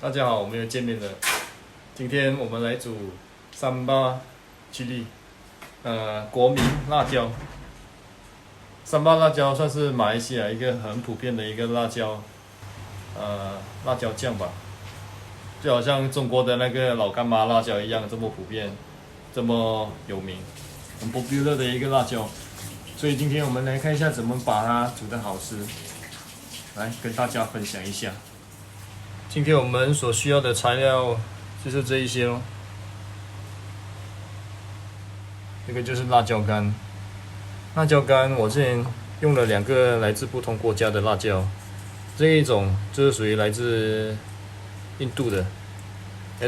大家好，我们又见面了。今天我们来煮三巴七粒，国民辣椒。三巴辣椒算是马来西亚一个很普遍的一个辣椒，辣椒酱吧，就好像中国的那个老干妈辣椒一样，这么普遍，这么有名，很 popular 的一个辣椒。所以今天我们来看一下怎么把它煮得好吃，来跟大家分享一下。今天我们所需要的材料就是这一些咯。这个就是辣椒干，辣椒干我之前用了2个来自不同国家的辣椒，这一种就是属于来自印度的，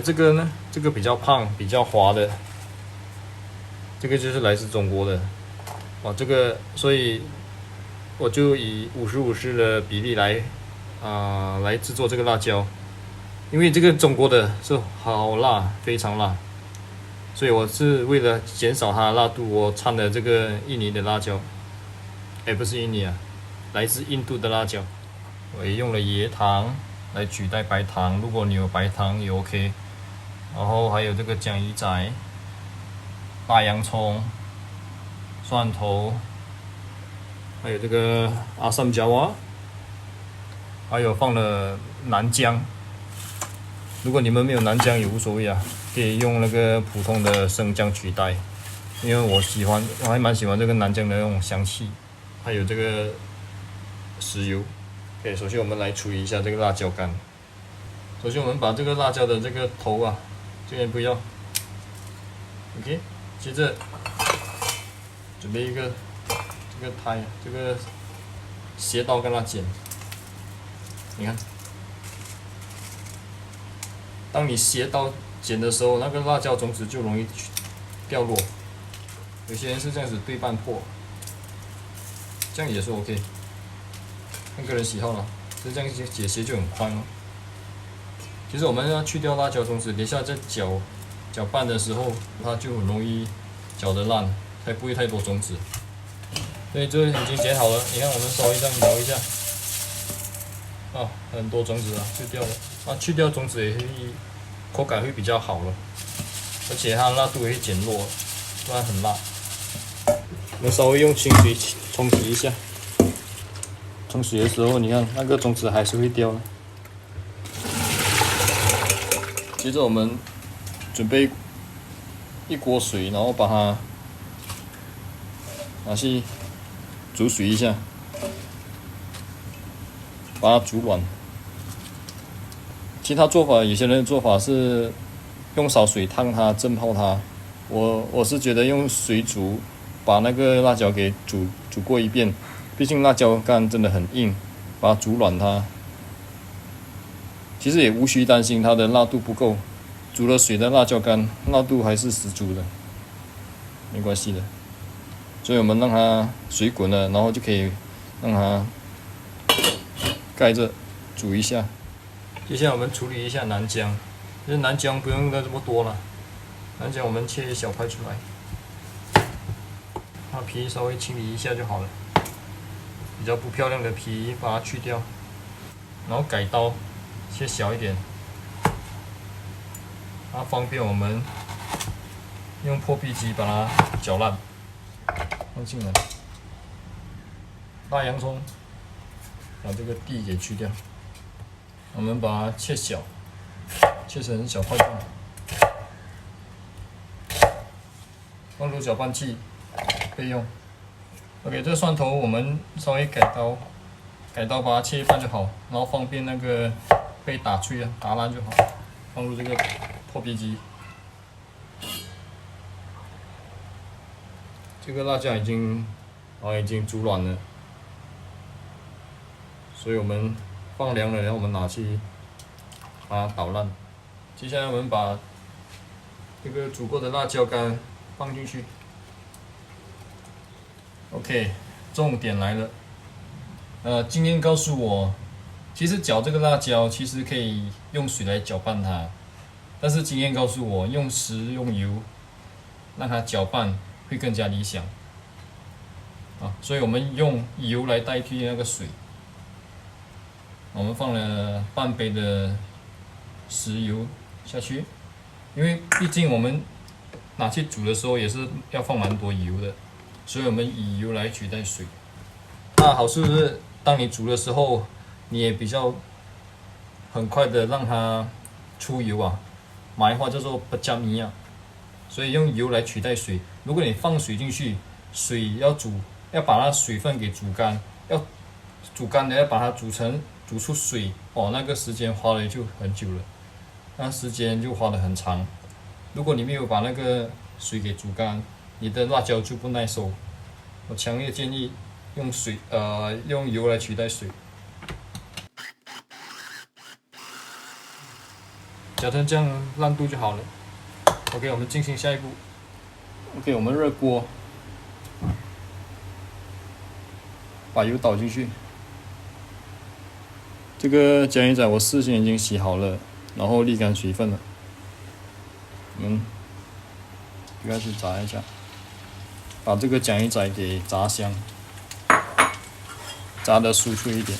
这个呢，这个比较胖、比较滑的，这个就是来自中国的。哇，这个所以我就以50-50的比例来制作这个辣椒，因为这个中国的是好辣，非常辣，所以我是为了减少它的辣度，我掺了这个印尼的辣椒，不是印尼啊，来自印度的辣椒。我也用了椰糖来取代白糖，如果你有白糖也 OK。然后还有这个酱鱼仔、大洋葱、蒜头，还有这个阿萨姆椒啊，还有放了南姜。如果你们没有南姜也无所谓啊，可以用那个普通的生姜取代。因为我还蛮喜欢这个南姜的那种香气。还有这个食油。OK， 首先我们来处理一下这个辣椒干。首先我们把这个辣椒的这个头啊，这边不要。OK， 接着准备一个这个斜刀跟它剪。你看。当你斜刀剪的时候，那个辣椒种子就容易掉落。有些人是这样子对半破，这样也是 OK， 看个人喜好了。就这样解斜就很宽哦。其实我们要去掉辣椒种子，等下在搅拌的时候，它就很容易搅得烂，才不会太多种子。所以这已经剪好了，你看我们稍微这样摇一下，很多种子去掉了。去掉种子也会口感会比较好了，而且它的辣度也会减弱，不然很辣。我们稍微用清水冲洗一下，冲洗的时候你看那个种子还是会掉的。接着我们准备一锅水，然后把它拿去煮水一下，把它煮软。其他做法，有些人的做法是用烧水烫它、浸泡它。我是觉得用水煮，把那个辣椒给煮过一遍。毕竟辣椒干真的很硬，把它煮软它。其实也无需担心它的辣度不够，煮了水的辣椒干辣度还是十足的，没关系的。所以我们让它水滚了，然后就可以让它盖着煮一下。接下来我们处理一下南姜，其实南姜不用的这么多了，南姜我们切一小块出来，把皮稍微清理一下就好了，比较不漂亮的皮把它去掉，然后改刀切小一点，它方便我们用破壁机把它搅烂，放进来。大洋葱，把这个蒂给去掉。我们把它切小，切成小块状，放入搅拌器备用。OK， 这个蒜头我们稍微改刀把它切一半就好，然后方便那个被打碎打烂就好。放入这个破壁机。这个辣椒已经煮软了，所以我们放凉了，然后我们拿去把它捣烂。接下来我们把这个煮过的辣椒干放进去。OK， 重点来了。经验告诉我，其实搅这个辣椒其实可以用水来搅拌它，但是经验告诉我，用食用油让它搅拌会更加理想。所以我们用油来代替那个水。我们放了半杯的食油下去，因为毕竟我们拿去煮的时候也是要放蛮多油的，所以我们以油来取代水。那好处是，当你煮的时候，你也比较很快的让它出油啊，马来话叫做不加米啊，所以用油来取代水。如果你放水进去，水要把它水分给煮干，要煮干的要把它煮出水哦，那个时间花了就很久了，那时间就花得很长。如果你没有把那个水给煮干，你的辣椒就不耐受。我强烈建议用油来取代水。搅成这样烂度就好了。OK， 我们进行下一步。OK， 我们热锅，把油倒进去。这个江鱼仔我事先已经洗好了，然后沥干水分了。我们就开始炸一下，把这个江鱼仔给炸香，炸得酥脆一点。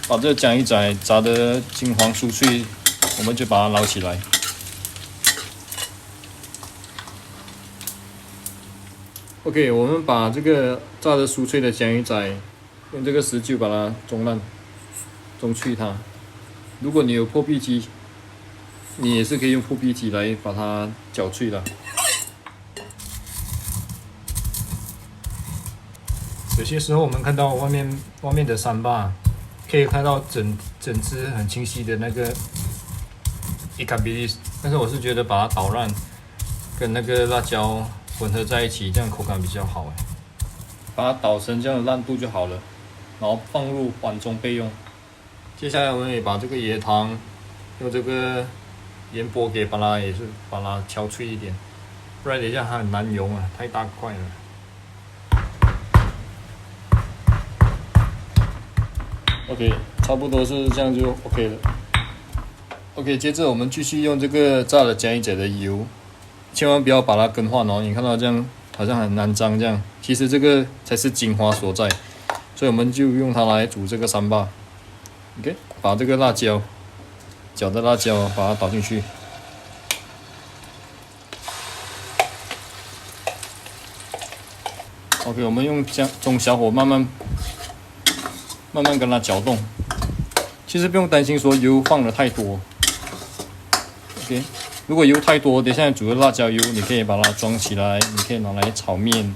把这个江鱼仔炸得金黄酥脆，我们就把它捞起来。OK， 我们把这个炸得酥脆的江鱼仔，用这个石臼把它中脆它。如果你有破壁机，你也是可以用破壁机来把它搅脆的。有些时候我们看到外面的三巴，可以看到整只很清晰的那个伊卡比利，但是我是觉得把它捣烂，跟那个辣椒混合在一起，这样口感比较好哎。把它捣成这样的烂度就好了，然后放入碗中备用。接下来我们也把这个椰糖用这个盐波给把它敲脆一点，不然等一下它很难溶啊，太大块了。OK， 差不多是这样就 OK 了。OK， 接着我们继续用这个炸的江鱼仔的油，千万不要把它更换哦。你看到这样好像很难脏这样，其实这个才是精华所在，所以我们就用它来煮这个三巴。OK， 把这个辣椒搅的辣椒把它倒进去。OK， 我们用中小火慢慢跟它搅动。其实不用担心说油放的太多。OK， 如果油太多，等一下煮的辣椒油，你可以把它装起来，你可以拿来炒面、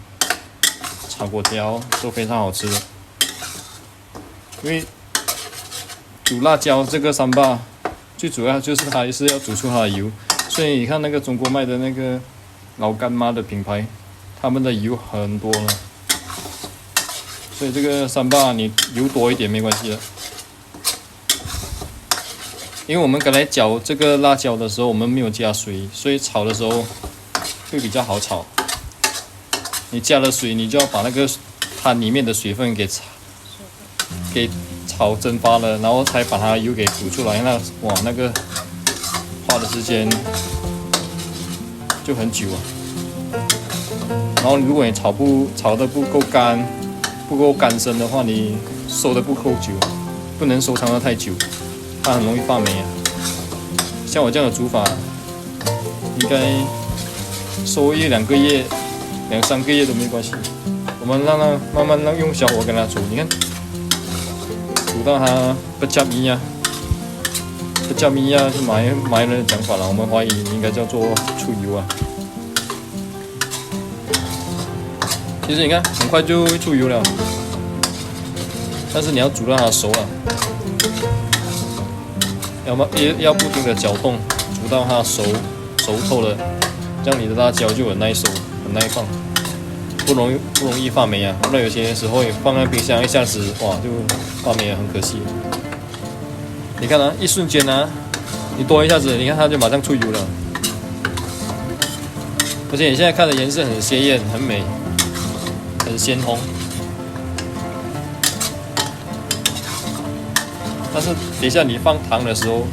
炒粿条都非常好吃的。因为煮辣椒这个三巴最主要就是它是要煮出它的油，所以你看那个中国卖的那个老干妈的品牌，他们的油很多了，所以这个三巴你油多一点没关系的。因为我们刚才搅这个辣椒的时候，我们没有加水，所以炒的时候会比较好炒。你加了水，你就要把那个它里面的水分给炒蒸发了，然后才把它油给煮出来。那个花的时间就很久啊。然后如果你炒得不够干身的话，你收的不够久，不能收藏的太久。它很容易发霉啊，像我这样的煮法，应该收1-2个月、2-3个月都没关系。我们让它慢慢用小火跟它煮，你看，煮到它不加米呀，不加米呀是马来人的讲法了，我们华语应该叫做出油啊。其实你看，很快就会出油了，但是你要煮到它熟啊。要不停的搅动，煮到它熟透了，这样你的辣椒就很耐收、很耐放，不容易发霉啊。不然有些时候你放在冰箱一下子，哇，就发霉了，很可惜。你看啊，一瞬间啊，你多一下子，你看它就马上出油了。而且你现在看的颜色很鲜艳、很美、很鲜红。但是等一下你放糖的时候，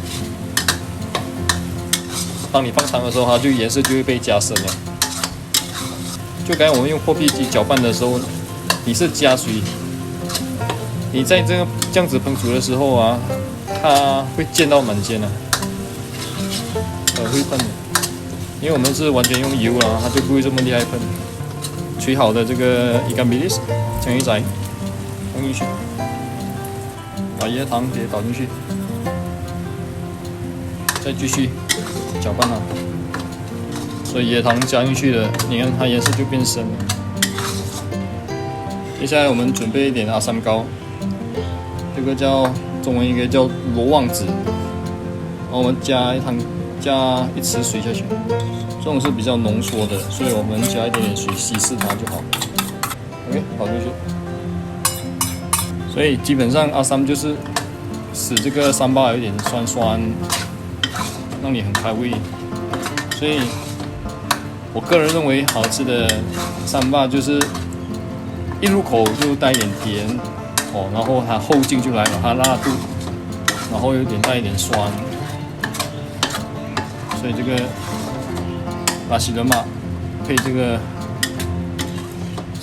当你放糖的时候，它颜色就会被加深了。就刚才我们用破壁机搅拌的时候，你是加水，你在这样子烹煮的时候啊，它会溅到满肩啊，会喷的。因为我们是完全用油啊，它就不会这么厉害喷。取好的这个ikan bilis将鱼仔放进去，把椰糖也倒进去，再继续搅拌它。所以椰糖加进去了，你看它颜色就变深了。接下来我们准备一点阿三膏，这个中文应该叫罗望子，然后我们加一匙水下去，这种是比较浓缩的，所以我们加一点点水稀释它就好。OK， 倒进去。所以基本上阿三就是使这个三巴有一点酸酸，让你很开胃。所以我个人认为好吃的三巴就是一入口就带一点甜哦，然后它后劲就来了，它辣度，然后有点带一点酸。所以这个拉西伦玛配这个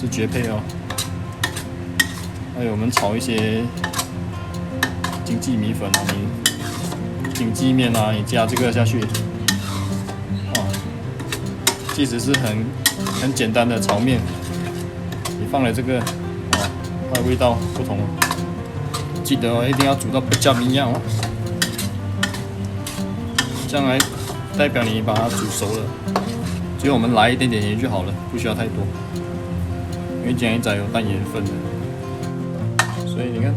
是绝配哦。还有我们炒一些经济米粉啊，你经济面啊，你加这个下去，哇，即使是很简单的炒面，你放了这个，哇，它的味道不同了。记得哦，一定要煮到不加米样哦，这样来代表你把它煮熟了。只有我们来一点点盐就好了，不需要太多，因为江鱼仔有带盐分的。所以你看，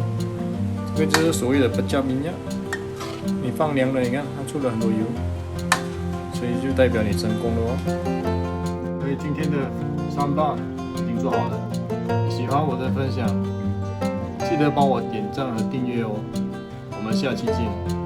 这个就是所谓的不加米样。你放凉了，你看它出了很多油，所以就代表你成功了哦。所以今天的三巴已经做好了。喜欢我的分享，记得帮我点赞和订阅哦。我们下期见。